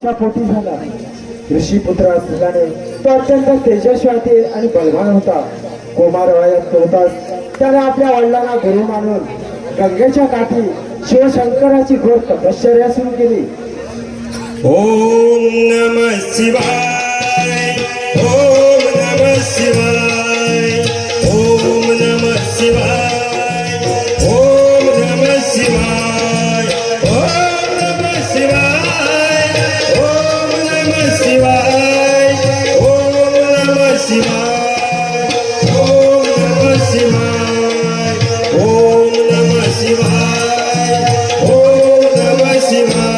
पोटी झाला. ऋषीपुत्र असल्याने तो अत्यंत तेजस्वी आणि बलवान होता. कुमार वयात होताच त्याने आपल्या वडिलांना गुरु मानून गंगेच्या काठी शिवशंकराची घोर तपश्चर्या सुरू केली. ओम नमः शिवाय, ओम नमः शिवाय, ओम नमः शिवाय, ओम नमः शिवाय, ओम नमः शिवाय, ओम नमः शिवाय, ओम नमः शिवाय, ओम नमः शिवाय, ओम नमः शिवाय, ओम नमः शिवाय.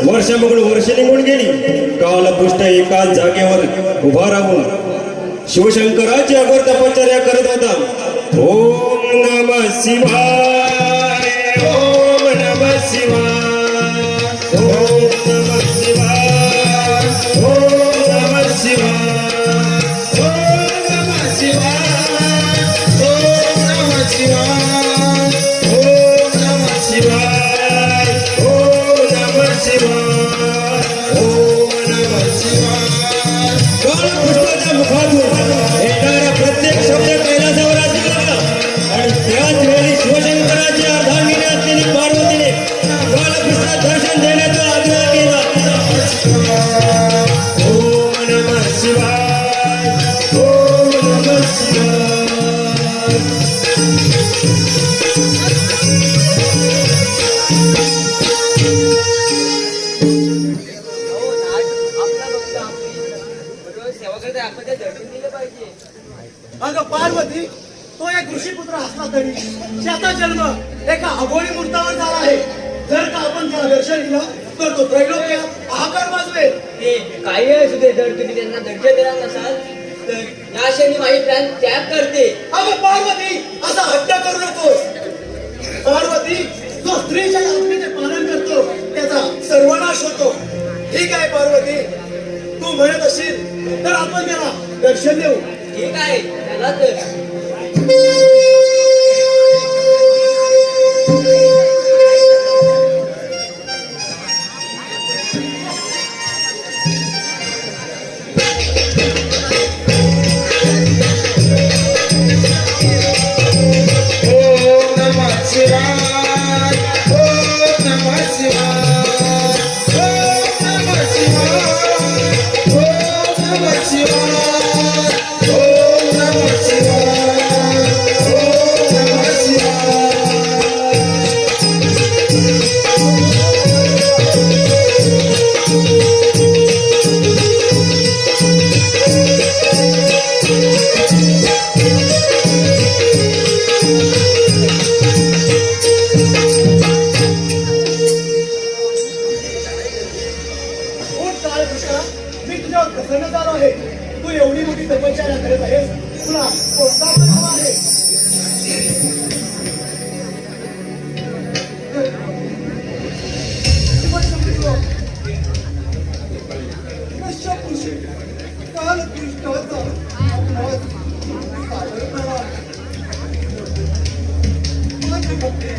वर्षामधून वर्ष निघून गेली. कालपुष्ट एकाच जागेवर उभा राहून शिवशंकराची अघोर तपश्चर्या करत होता. ओम नमः शिवाय, ओम नमः शिवाय, ओम नमः शिवाय, ओम नमः शिवाय, ओम नमः शिवाय, ओम नमः शिवाय, ओम नमः शिवाय, ओम नमः शिवाय, ओम नमः शिवाय. कालपुष्टाच्या मुखातून येणारा प्रत्येक शब्द कैलासावर असू लागला आणि त्याच वेळी शिवशंकराची अर्धांगिनी असलेली पार्वतीने कालपुष्टात दर्शन देण्याचा आग्रह केला. ओम नमः शिवाय, ओम नमः शिवाय. अगं पार्वती, तो एक ऋषीपुत्र असला तरी त्याचा जन्म एका अघोरी मूर्तावर झाला आहे. जर का आपण त्याला दर्शन दिलं तर तो त्रैलोक्यात हाहाकार वाजवेल. ते काही असू दे, जर तुम्ही त्यांना दर्शन देणार नसाल तर या क्षणी माझी प्राण त्याग करते. अगं पार्वती, असा हट्ट करू नकोस. पार्वती, जो स्त्रीच्या आज्ञेचे पालन करतो त्याचा सर्वनाश होतो. ठीक आहे पार्वती, तू म्हणत असेल तर आपण त्याला दर्शन देऊ. ठीक आहे, त्याला तर शिवाय, ओम नमः शिवाय. तुझ्यावर प्रसन्न झालो आहे. तू एवढी मोठी तपश्चर्या करत आहेस, तुला कोणता वर हवा आहे? कश्यपुषी कालकृष्णाचा अपराध सादर करा. माझे भक्ती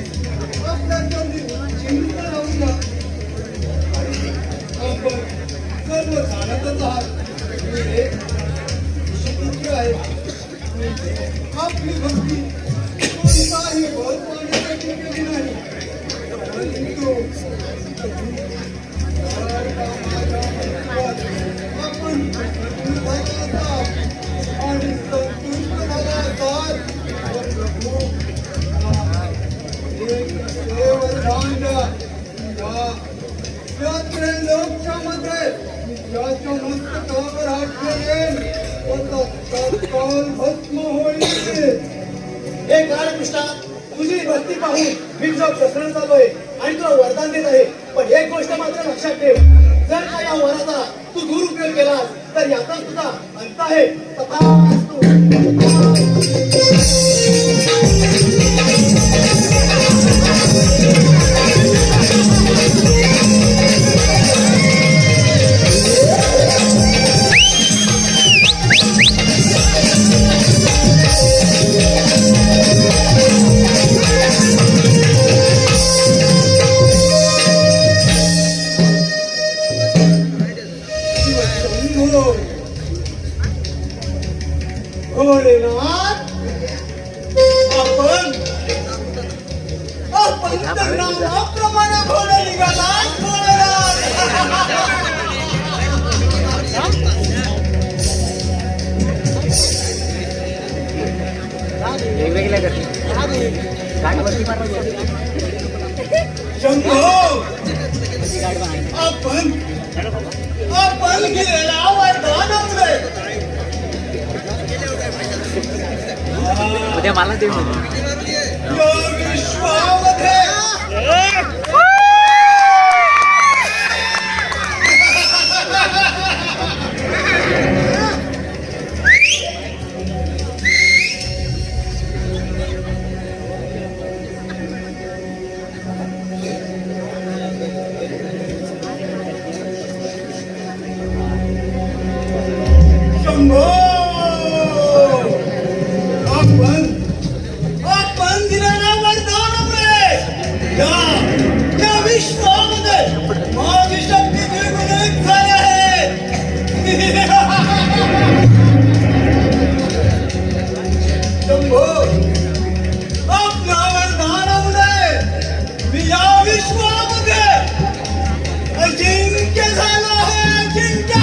आपल्या चरणी चिंता लावून द्या. आपण सर्व जाणतच आहात. मी एक ऋषिपुत्र आहे. आपली भक्ती कोणताही बळ पाहण्यासाठी केली नाही, परंतु आपण निर्धाराचा आणि संतुष्ट झाला असाल तर प्रभू एक वरदान द्या. या त्रैलोक्या मध्ये याच्या मस्तकावर हात ठेवेल व तत्काळ भस्म होईल. हे काळ कृष्णा, तुझी भक्ती पाहून मी तुझा प्रसन्न झालोय आणि तुला वरदान देत आहे. पण एक गोष्ट मात्र लक्षात ठेव, जर का या वराचा तू दुरुपयोग केलास तर याचाच तुझा अंत आहे. तथास्तु. भोलेनाथ, आपण तर नावाप्रमाणे भोले निघालात. भोलेनाथ, शंभो, आपण गेला वरदानामुळे उद्या मला दे या विश्वामध्ये शंभो, आपण दिलेल्या वरदानामुळे या विश्वामध्ये माझी शक्ती द्विगुणित झाली आहे. शंभो, आपल्या वरदानामुळे मी या विश्वामध्ये अजिंक्य झालो आहे. अजिंक्य.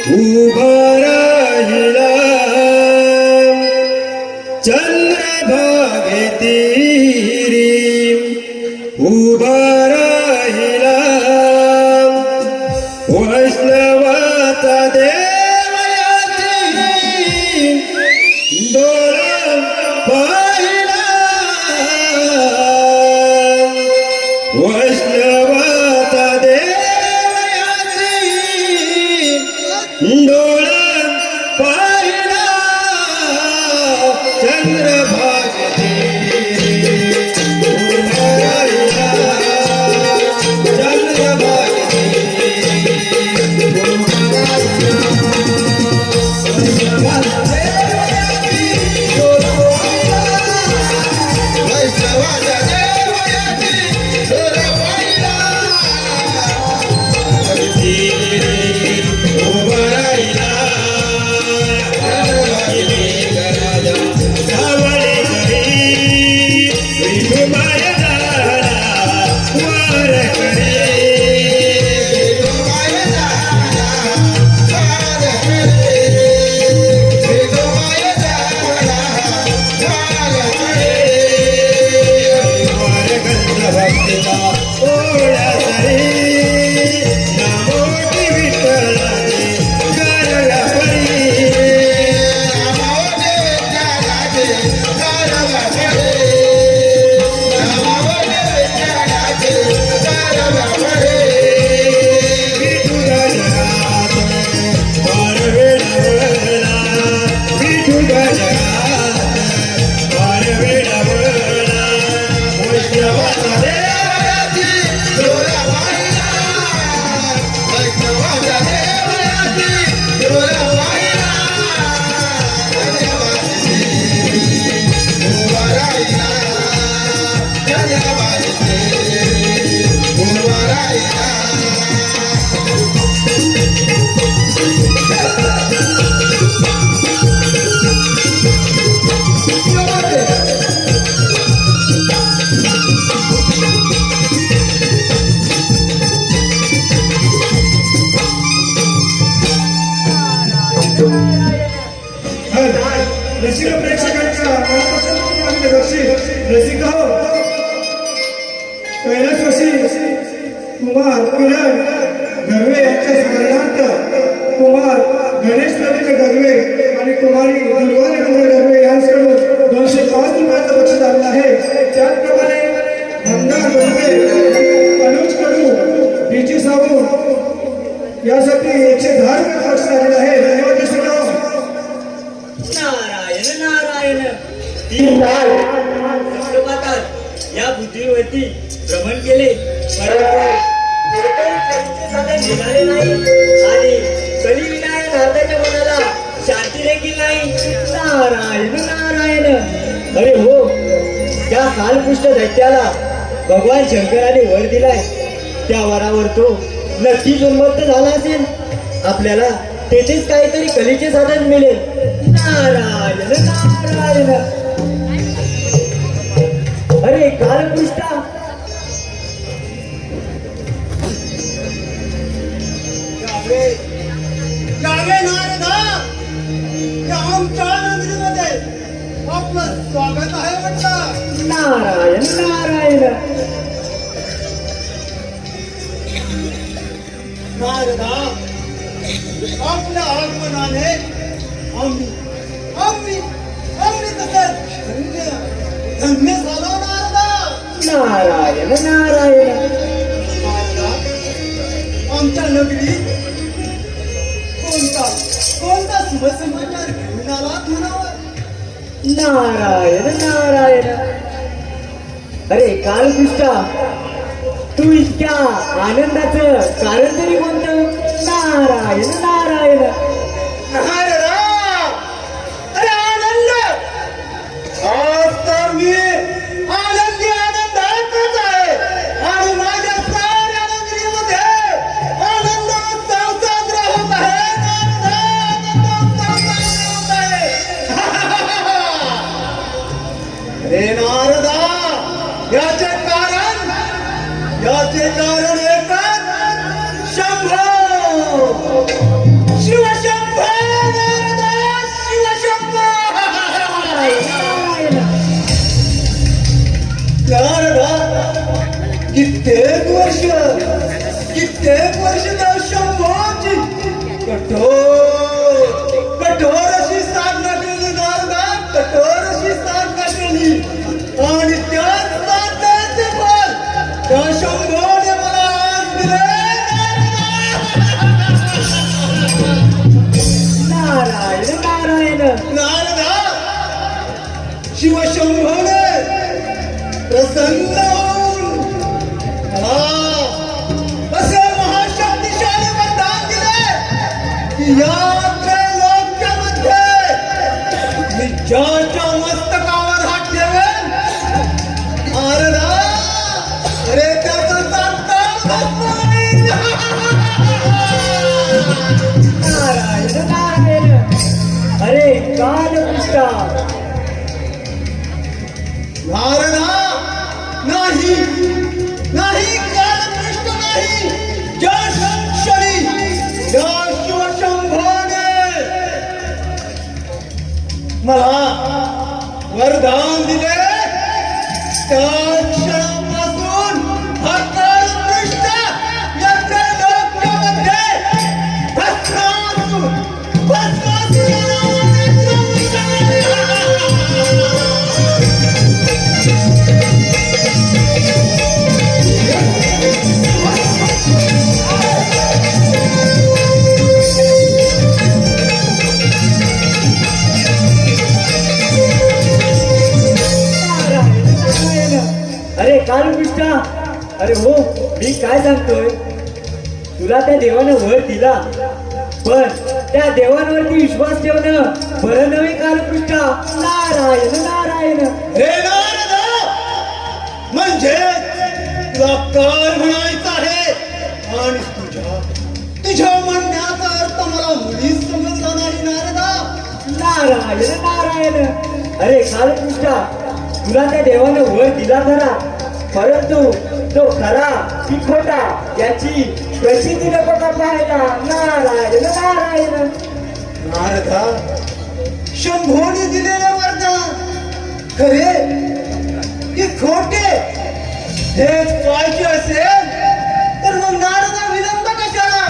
उभा राहिला चंद्रभागे तीरी उभा राहिला वैष्णवाचा देवयाती डोळा पाहिला वैष्णवाचा देवयाती डोळा पाहिला चंद्रभागे उभा राहिला चंद्रभागे रसिक प्रेक्षकांच्या मनपसंत रसिक हो कैलासवासी कुमार किरण गरवे यांच्या स्मरणार्थ कुमार गणेश रवींद्र गरवे आणि कुमारी दुर्वा रवींद्र गरवे यांच्याकडून 205 रुपयाचं बक्षीस आलेलं आहे. त्याचप्रमाणे मंदार गरवे अनुज कडू डीजी सावंत यासाठी 110 रुपये बक्षीस आलेलं आहे. धन्यवाद रसिक हो. नारायण नारायण तीन काळ या पृथ्वीवरती भ्रमण केले परंतु कधीचे साधन मिळाले नाही आणि कलिविनायक भारताच्या मनाला शांती देखील नाही. नारायण नारायण. अरे हो, त्या कालपुष्ट दैत्याला भगवान शंकराने वर दिलाय. त्या वरावर तो नक्कीच उन्मत्त झाला असेल. आपल्याला तेथेच काहीतरी कलेचे साधन मिळेल. नारायण नारायण. अरे कालपुष्टा, जागे नारदा, या आमच्या नगरीमध्ये आपलं स्वागत आहे म्हटलं. नारायण नारायण. नारदा, आपल्या आगमनाने आम्ही आम्ही आम्ही तसंच धन्य झालो नारदा. नारायण नारायण. नारदा, आमच्या नगरीत कोणता शुभसमाचार घेऊन आला म्हणावा. नारायण नारायण. अरे कालपुष्टा, तू इतक्या आनंदाचं कारण तरी कोणतं. नारायण नारायण. नारदा, अरे आनंद, आज तर मी आनंदी आनंदातच आहे आणि माझ्या साऱ्या नगरीमध्ये आनंदोत्सव साजरा होत आहे. नारदा, आनंदोत्सव साजरा होत आहे. अरे नारदा, याचे कारण एकच शंभो. कित्येक वर्ष त्या शंभोची कठोर अशी साधना केली नारदा, कठोर अशी साधना केली आणि त्याच साधनेचे फळ त्या शंभोने मला आज दिले. नारायण नारायण. नारदा, शिवशंभोने प्रसन्न होऊन असे महाशक्तिशाली वरदान दिले की या त्रैलोक्यामध्ये मी ज्याच्या मस्तकावर हात ठेवेन, नारदा, अरे त्याचं तात्काळ भस्म होईल. नारायण नारायण. अरे कालकृष्णा. नारदा, नाही नाही, कालकृष्ण नाही, ज्या क्षणी या शिवशंभोने मला वरदान दिले त्या क्षणापासून हा कालकृष्ण या त्रैलोक्यामध्ये भस्मासून अरे कालकृष्णा. अरे हो, मी काय सांगतोय, तुला त्या देवानं वर दिला, पण त्या देवांवरती विश्वास ठेवणं बरं नव्हे कालकृष्णा. नारायण नारायण. हे नारदा, म्हणजे तुला कार म्हणायचं आहे आणि तुझ्या म्हणण्याचा अर्थ मला मुळीच समजला नाही. नारदा, नारायण नारायण. अरे कालकृष्णा, तुला त्या देवानं वर दिला खरा, परंतु तो खरा की खोटा याची प्रसिद्धी नको का पाहायला. नारायण नारायण. नारदा, शंभोने दिलेले वरदान खरे की खोटे हे पाहायचे असेल तर मग नारदा विलंब कशाला.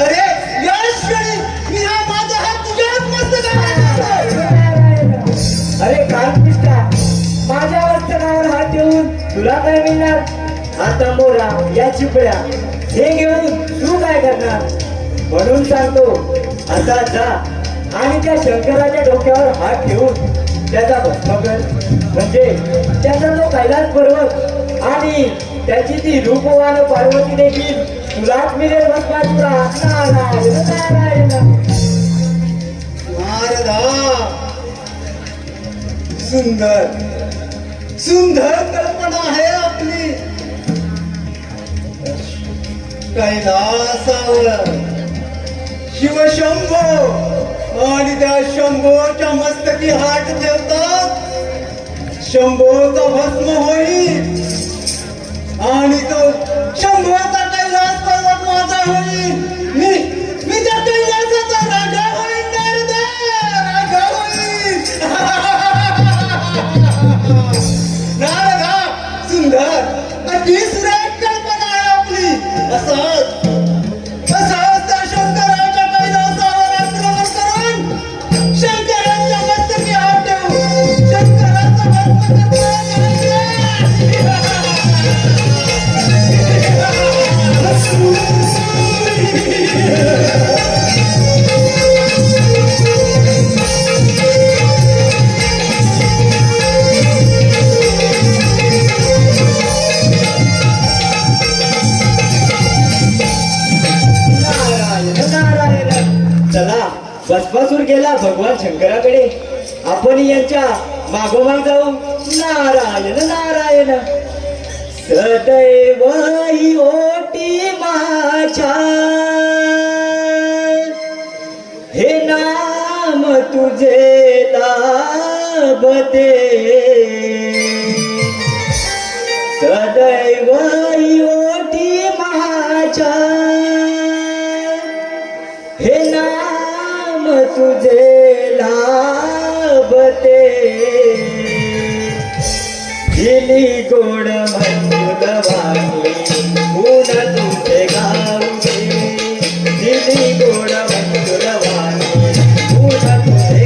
अरे या क्षणी मी हा माझा हात तुझ्याच मस्तकावर टाकतो. अरे कालकृष्णा, माझ्या वस्त्रावर हात ठेवून तुला काय मिळणार. आता मोरा या चिपळ्या हे घेऊन तू काय करणार. म्हणून सांगतो, आता जा आणि त्या शंकराच्या डोक्यावर हात ठेवून त्याचा भस्म कर, म्हणजे त्याचा तो कैलास पर्वत आणि त्याची ती रूपवान पार्वती देखील तुलाच मिळेल भस्मासुरा. नारायण नारायण. नारदा, सुंदर सुंदर कल्पना आहे आपली. कैलासावर शिवशंभो आणि त्या शंभोच्या मस्तकी हात ठेवतात, शंभोचा भस्म होईल आणि तो शंभोचा कैलास पर्वत माझा होईल. मी त्या कैलासाचा राजा होईल. नारदा, राजा होईल. नारदा, सुंदर अति सुरेख कल्पना आहे आपली. असंच त्या शंकराच्या कैलासावर आक्रमण करून शंकराच्या मस्तकी हात ठेवून शंकराचा भस्म भस्मासूर गेला भगवान शंकराकडे, आपण यांच्या मागोमाग जाऊ. नारायण नारायण. सदैव ही ओटी माझ्या, हे नाम तुझे लाभते. सदैव ही ओटी माझ्या, हे नाम तुझे लाभते. दिली गोड मंजुलवाणी ऊन तुझे गावचे दिली गोड मंजुलवाणी ऊन तुझे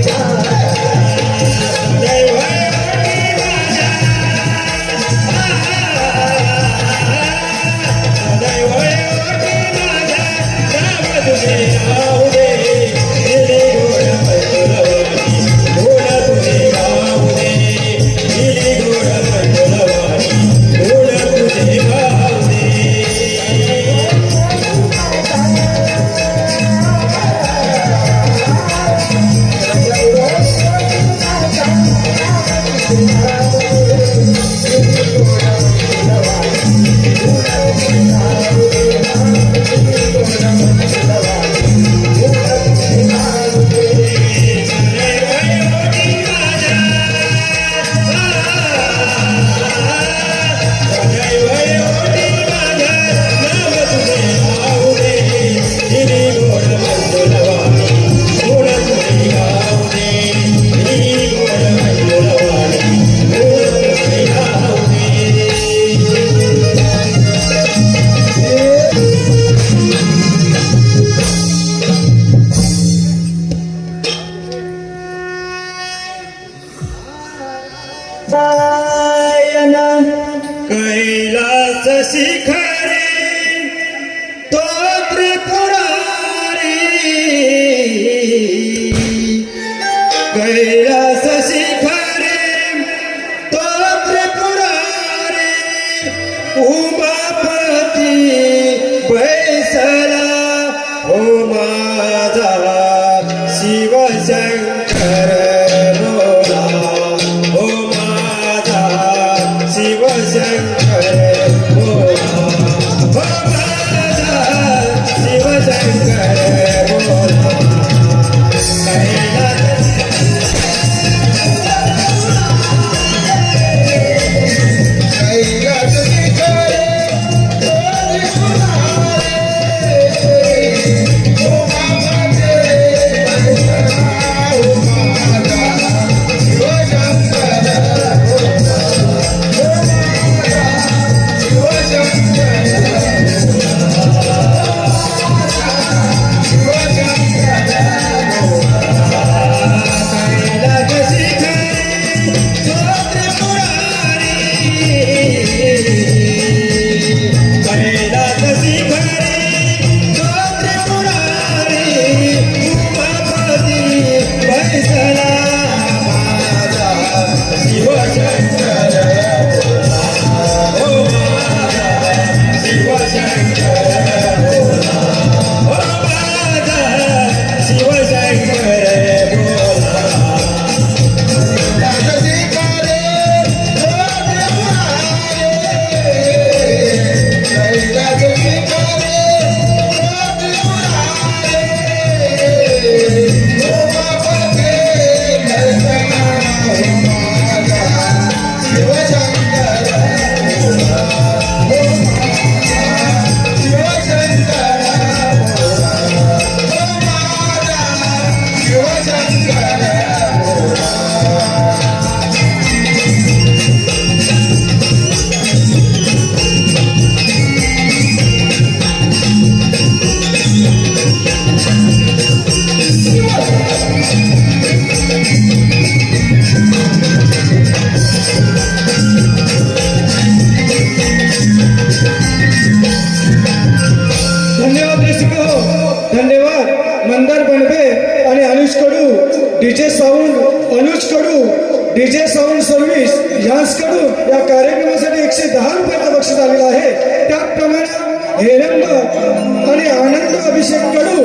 गायन कैलास शिखरे तो त्रिपुरारी कैलास शिखरे तो त्रिपुरारी उमापती बैसला हो माझा शिवशंकर बोला हो माझा शिवशंकर बोला हो माझा शिवशंकर बोला कैलास शिखरे धन्यवाद मंदार बनबे आणि अनुज कडू डीजे साऊंड अनुज कडू डीजे साऊंड सर्व्हिस यांसकडून या कार्यक्रमासाठी 110 रुपयाचं बक्षीस आलेलं आहे. त्याचप्रमाणे हेरंब आणि आनंद अभिषेक कडू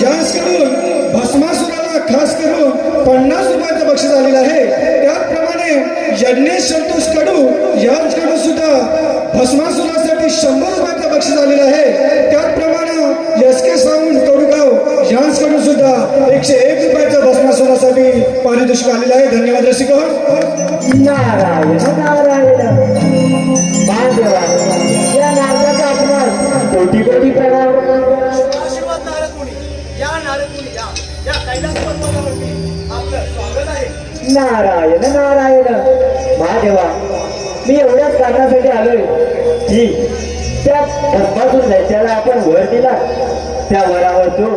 यांसकडून भस्मासुराला खास करून 50 रुपयाचं बक्षीस आलेलं आहे. त्याचप्रमाणे यज्ञेश संतोष कडू यांच्याकडून सुद्धा भस्मासुरासाठी 100 रुपयाचं बक्षीस आलेलं आहे. त्याचप्रमाणे एसके साऊंड तोडगाव यांच्याकडून सुद्धा 101 रुपयाचं भस्मासुरासाठी पारितोषिक आलेलं आहे. धन्यवाद रसिक. नारायण नारायण महादेवा या नारदाचा आपणास कोटी कोटी प्रणाम. आशीर्वाद नारदमुनी या नारदमुनी या कैलास पर्वतावरती आपलं स्वागत आहे. नारायण नारायण महादेवा मी एवढ्याच कारणासाठी आलोय की त्या भस्मासून दैत्याला आपण वर दिला, त्या वरावर तो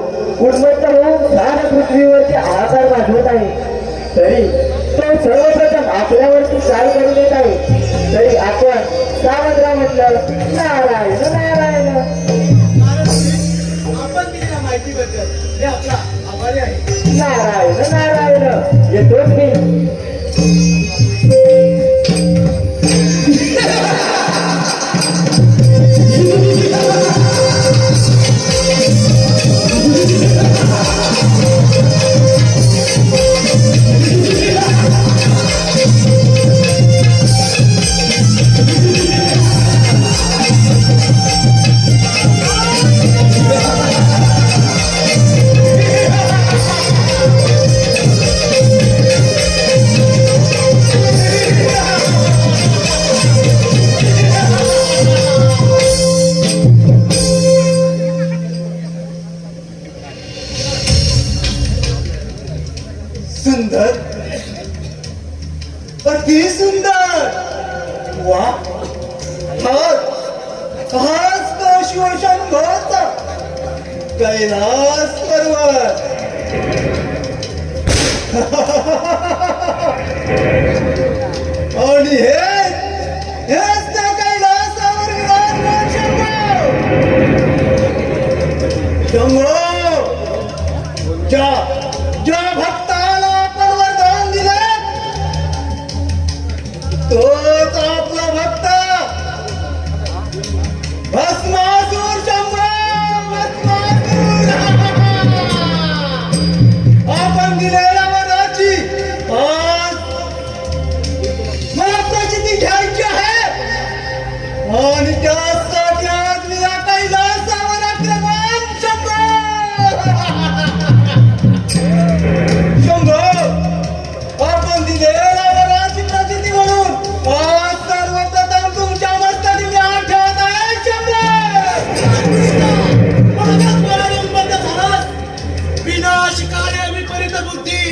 उन्मत्त होऊन साऱ्या पृथ्वीवरती हाहाकार माजवत आहे. तरी तो सर्वप्रथम आपल्यावरती चाल करून येत आहे. तरी आपण सावध राहा म्हटलं. नारायण नारायण. आपण दिलेल्या माहितीबद्दल हे आपला आभारी आहे. नारायण नारायण. येतोच मी. सुंदर, अति सुंदर. वा, हाच तो शिवशंभोचा कैलास पर्वत. आणि हेच त्या कैलासावर विराजमान शंभो. ज्या भक्ताला आपण वरदान दिले तोच आपला भक्त भस्मासूर शंभो. भस्मासूर. आपण दिलेल्या वराची आज मला प्रचिती घ्यायची आहे आणि त्यासाठी आज मी या कैलासावर आक्रमण शंभो. शंभो, आपण दिलेल्या वराची प्रचिती म्हणून आज सर्वप्रथम तुमच्या मस्तकी मी हात ठेवत आहे शंभो. म्हणूनच मला निर्बंध झालास. विनाशकार्य विपरीत बुद्धी.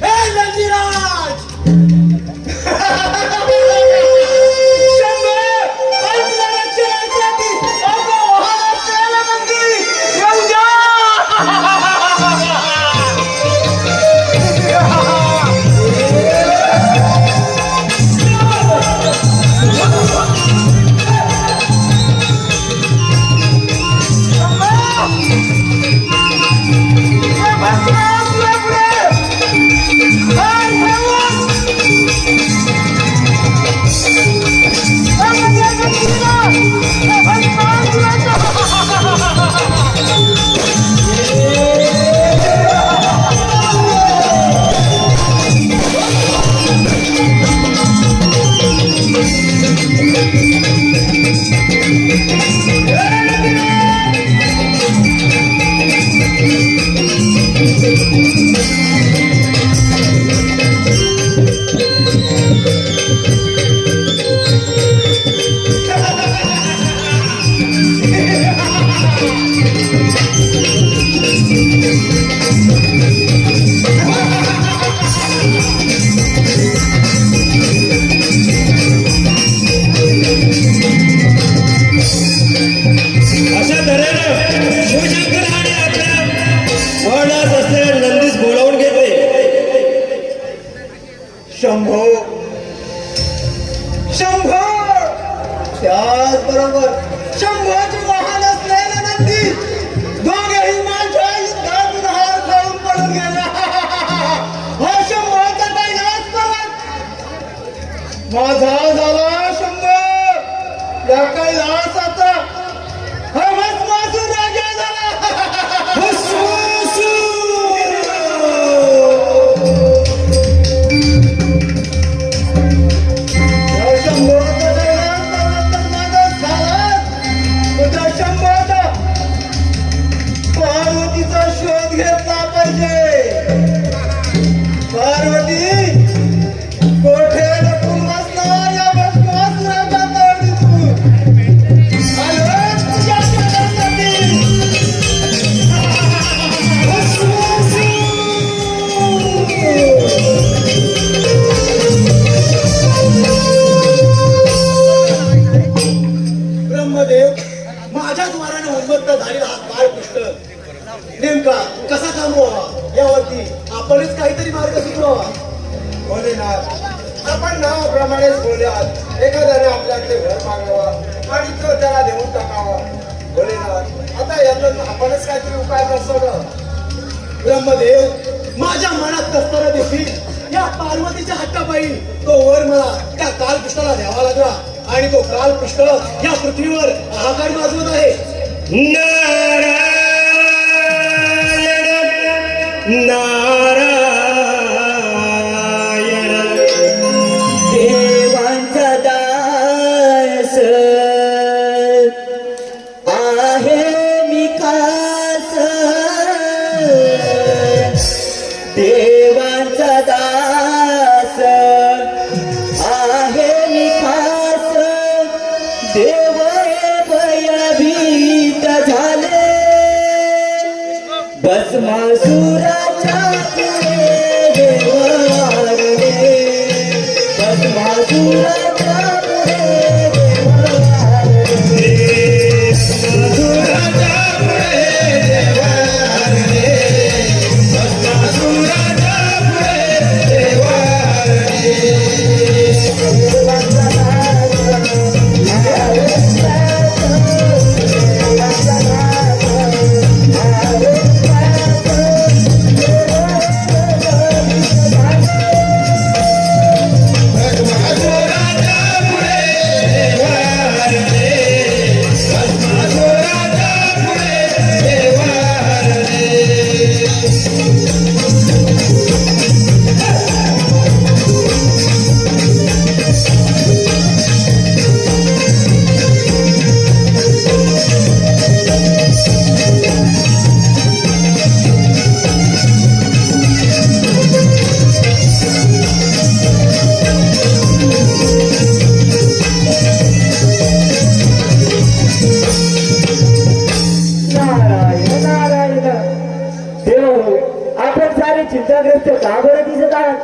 हे नंदीराज. शंभो, आपल्या रक्षणासाठी आपला वाहन असलेला नंदी येऊ द्या. अशा तऱ्हेनं शिवशंकराने आपल्या वडिलास असलेल्या नंदीस बोलावून घेतले. शंभो, शंभो. त्याचबरोबर शंभोचे वाहन असलेले नंदी दोघेही माझ्या युद्धातून हार खाऊन पडून गेले. हा शंभोचा कैलास पर्वत माझा झाला शंभो. या कैलासाचा हा भस्मासूर राजा झाला. नेमका कसा थांबवावा यावरती आपणच काहीतरी मार्ग सुचवावा. भोलेनाथ, आपण नावाप्रमाणेच बोलूयात. एखाद्याने आपल्याकडे घर मागावा आणि तो त्याला देऊन टाकावा. भोलेनाथ, आता यातून आपणच काहीतरी उपाय करतो. ब्रह्मदेव, माझ्या मनात कसताना देखील या पार्वतीच्या हट्टापायी तो वर मला त्या कालपृष्ठाला द्यावा लागला आणि तो कालपृष्ठ या पृथ्वीवर हाहाकार माजवत आहे. नारायण नारायण देवांचा दास आहे मी खास, देवांचा दास आहे मी खास, देव भयभीत झाले भस्मासुराच्या पुढे देव हारले, भस्मासुराच्या पुढे देव हारले. नारायण नारायण. देव, आपण सारे चिंताग्रस्त का बरं दिसत आहात?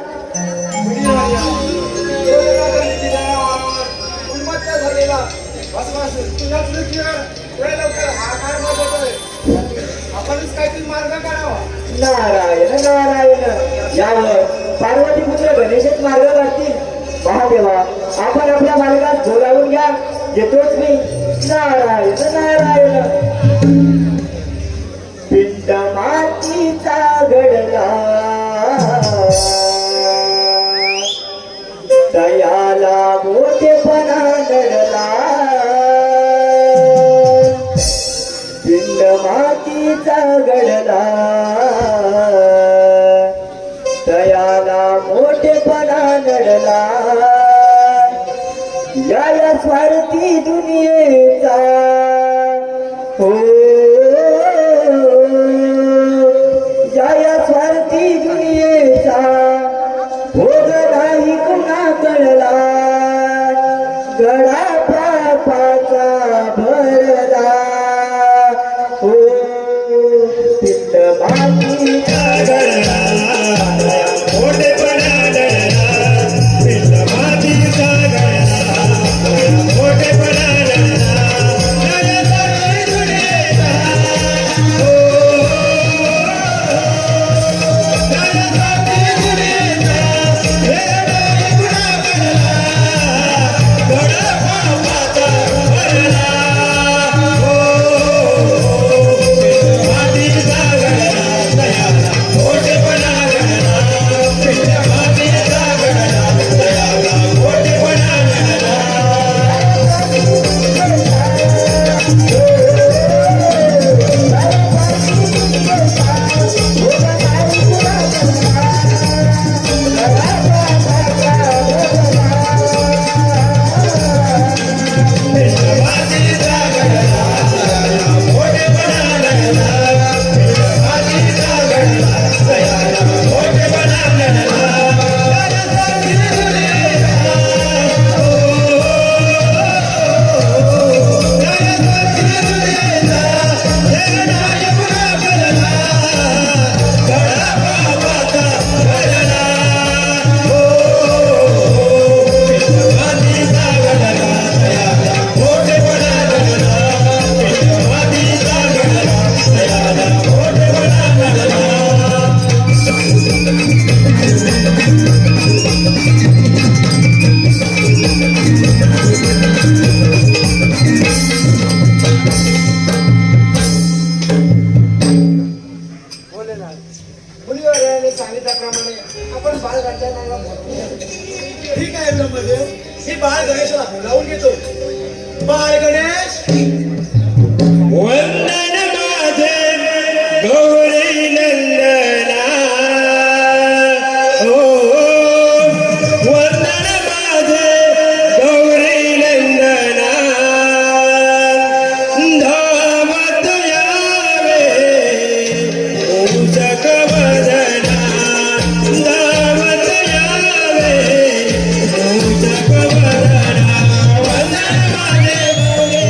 उन्मत्त झालेला भस्मासूर तुझ्या पृथ्वीवर पुढे लवकर हाहाकार माजवतोय. आपणच काहीतरी मार्ग काढावा. नारायण नारायण. यावर पार्वती पुत्र गणेशच मार्ग काढतील. महादेवा, आपण आपल्या मार्गात बोलावून घ्या, येतोच मी. नारायण नारायण. पिंड मातीचा घडला दयाला मोठेपणा नडला, पिंड मातीचा घडला दयाला मोठेपणा नडला, या स्वार्थी दुनियेचा हो, या स्वार्थी दुनियेचा भोग नाही कुणा कळला, गडा पापाचा भरला हो, पिंड मातीचा घडला Oh सांगितल्याप्रमाणे आपण बाळगंधर्वाला बोलवूया. ठीक आहे ब्रह्मदेव, मी बाळ गणेशला बोलावून घेतो. बाळ गणेश, वंदन माझे गौरी नंदना, ओ वंदन माझे गौरी नंदना, धावत यावे उंचक वदना, धावत यावे उंचक वदना, वंदन माझे गौरी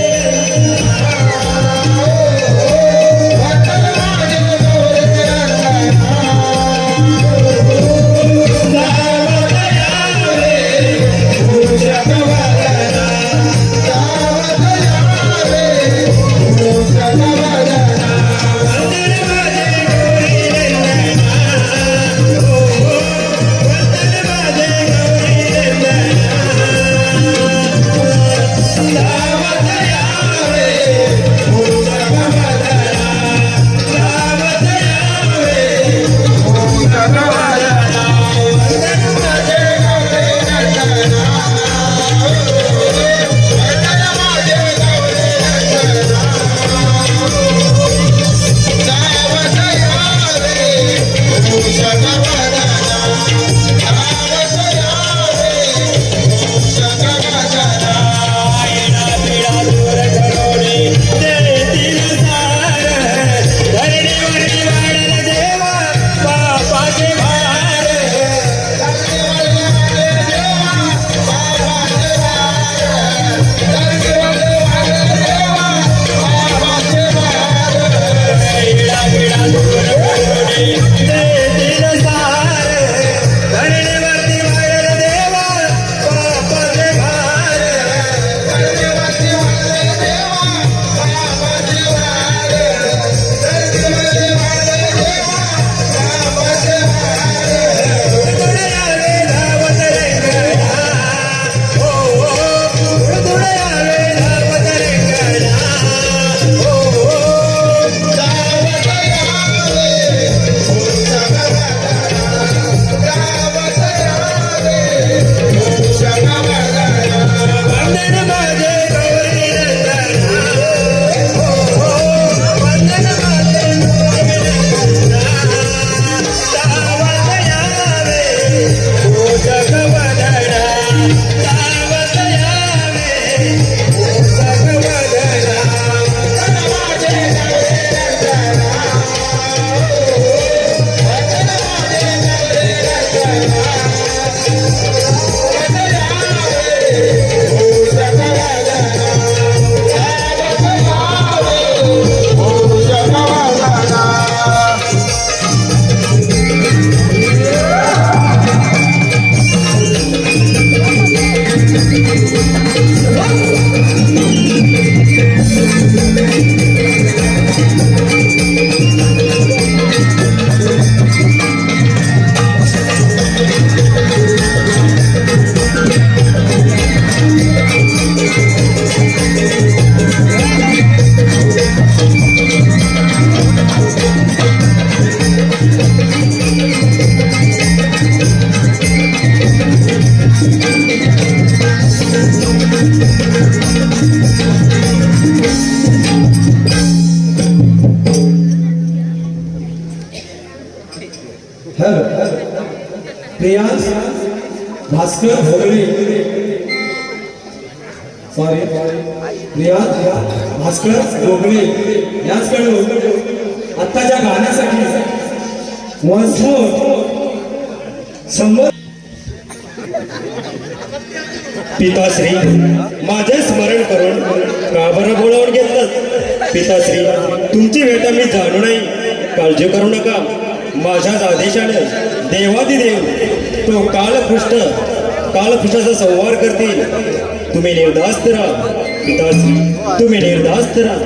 प्रियांश भास्कर भोगले, सॉरी प्रियांश भास्कर भोगले यांच्याकडून आत्ताच्या गाण्यासाठी वन्स मोर 100 पिताश्री माझे स्मरण करून का बरं बोलावून घेतलं? पिताश्री तुमची भेट मी जाणू नाही, काळजी करू नका. माझ्याच आदेशाने देवादिदेव तो कालपृष्ठाचा संहार करतील. तुम्ही निर्धास्त राहा पिताश्री, तुम्ही निर्धास्त राहा.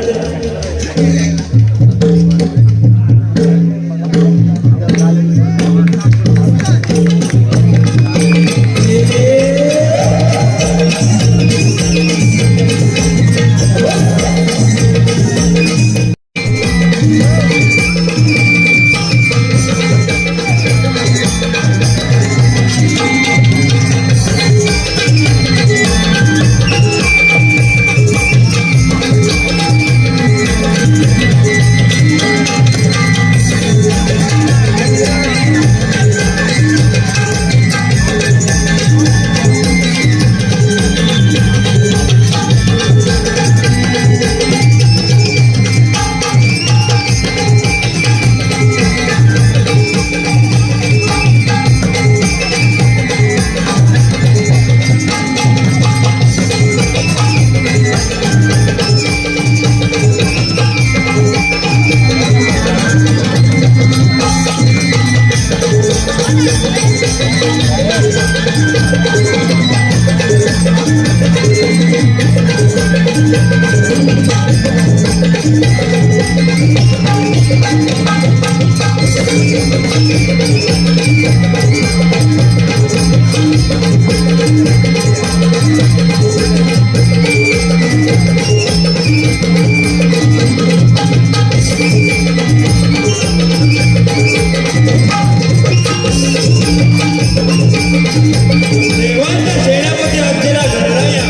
देवांत शेणामध्ये असलेला गणराया,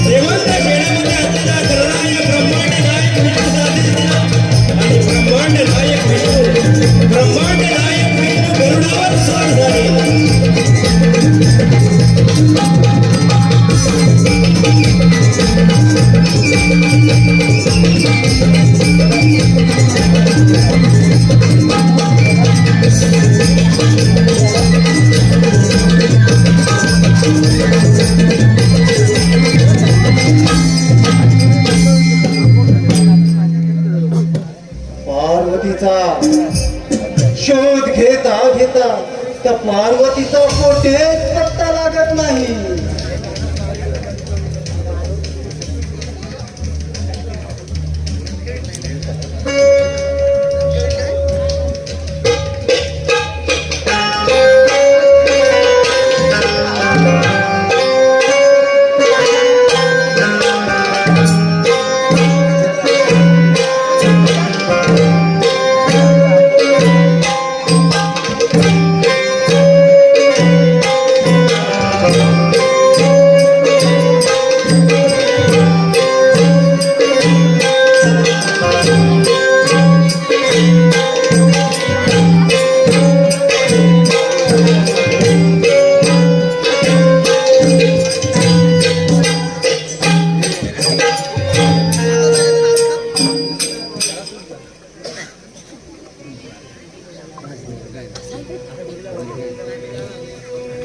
देवांत शेणामध्ये असलेला गणराया, ब्रह्मांड नायक विष्णू साधीस दिला आणि ब्रह्मांड नायक विष्णू गरुडावर स्वार झाले. पार्वतीचा शोध घेता घेता त्या पार्वतीचा कोठेच पत्ता लागत नाही.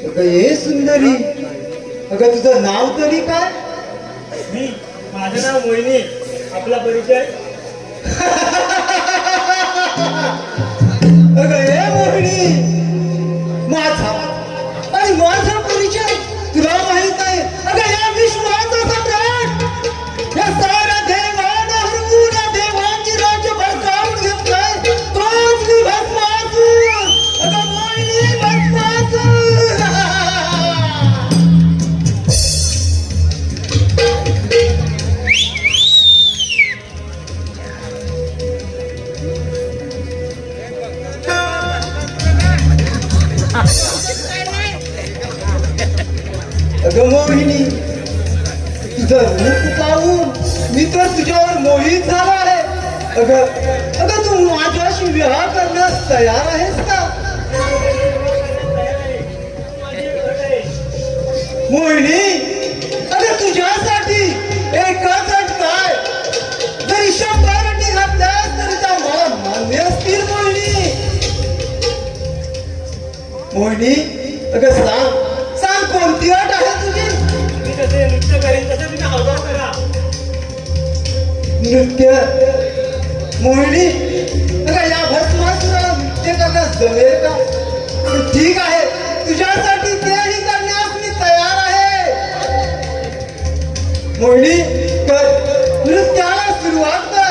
अगं ये सुंदरी, अगं तुझं नाव तरी काय? माझं नाव मोहिनी. आपला परिचय? अगं ये मोहिनी, माझा आणि माझा परिचय तुला माहित आहे? अगं या विश्वाचा सम्राट, या साऱ्या देवानं हरवून या देवांची राज्य बळकावून घेतलंय, तोच मी भस्मासूर. अगं मोहिनी भस्मासूर. अगं मोहिनी, तुझं रूप पाहून मी तर तुझ्यावर मोहित झाला आहे. अगं तू माझ्याशी विवाह करण्यास तयार आहेस का? मोहिनी, अगं तुझ्यासाठी एकच अट काय, जरी 100 अटी घातल्यास तरी त्या मला मान्य असतील. मोहिनी, अगं सांग कोणती अट आहे तुझी? मी जसे नृत्य करेन तसं तुम्ही अवधान करा. नृत्य? मोहिनी, अगं या भस्मासुराला नृत्य करण्यास जमेल का? ठीक आहे, तुझ्यासाठी तेही करण्यास मी तयार आहे. मोहिनी, कर नृत्याला सुरुवात कर.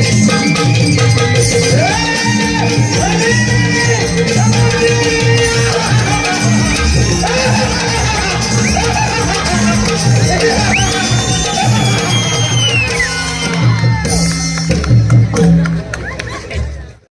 रे